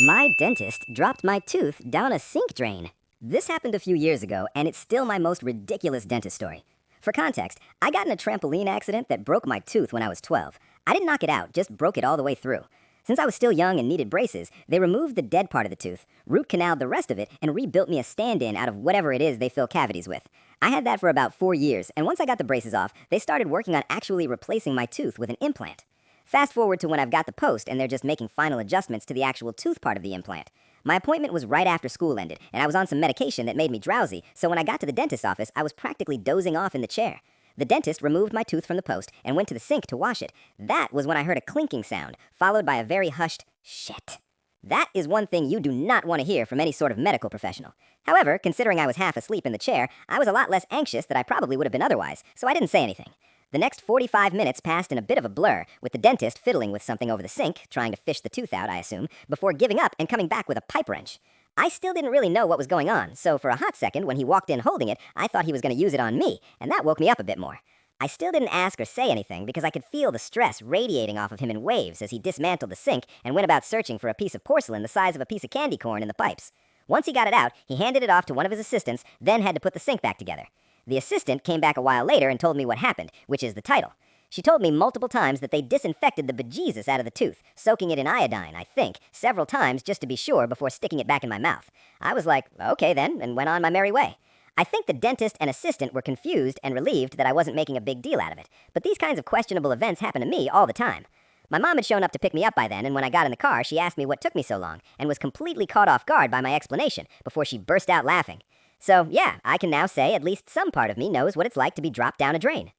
My dentist dropped my tooth down a sink drain. This happened a few years ago, and it's still my most ridiculous dentist story. For context, I got in a trampoline accident that broke my tooth when I was 12. I didn't knock it out, just broke it all the way through. Since I was still young and needed braces, they removed the dead part of the tooth, root canaled the rest of it, and rebuilt me a stand-in out of whatever it is they fill cavities with. I had that for about 4 years, and once I got the braces off, they started working on actually replacing my tooth with an implant. Fast forward to when I've got the post and they're just making final adjustments to the actual tooth part of the implant. My appointment was right after school ended, and I was on some medication that made me drowsy, so when I got to the dentist's office, I was practically dozing off in the chair. The dentist removed my tooth from the post and went to the sink to wash it. That was when I heard a clinking sound, followed by a very hushed shit. That is one thing you do not want to hear from any sort of medical professional. However, considering I was half asleep in the chair, I was a lot less anxious than I probably would have been otherwise, so I didn't say anything. The next 45 minutes passed in a bit of a blur, with the dentist fiddling with something over the sink, trying to fish the tooth out, I assume, before giving up and coming back with a pipe wrench. I still didn't really know what was going on, so for a hot second, when he walked in holding it, I thought he was going to use it on me, and that woke me up a bit more. I still didn't ask or say anything because I could feel the stress radiating off of him in waves as he dismantled the sink and went about searching for a piece of porcelain the size of a piece of candy corn in the pipes. Once he got it out, he handed it off to one of his assistants, then had to put the sink back together. The assistant came back a while later and told me what happened, which is the title. She told me multiple times that they disinfected the bejesus out of the tooth, soaking it in iodine, I think, several times just to be sure before sticking it back in my mouth. I was like, okay then, and went on my merry way. I think the dentist and assistant were confused and relieved that I wasn't making a big deal out of it, but these kinds of questionable events happen to me all the time. My mom had shown up to pick me up by then, and when I got in the car, she asked me what took me so long, and was completely caught off guard by my explanation before she burst out laughing. So, yeah, I can now say at least some part of me knows what it's like to be dropped down a drain.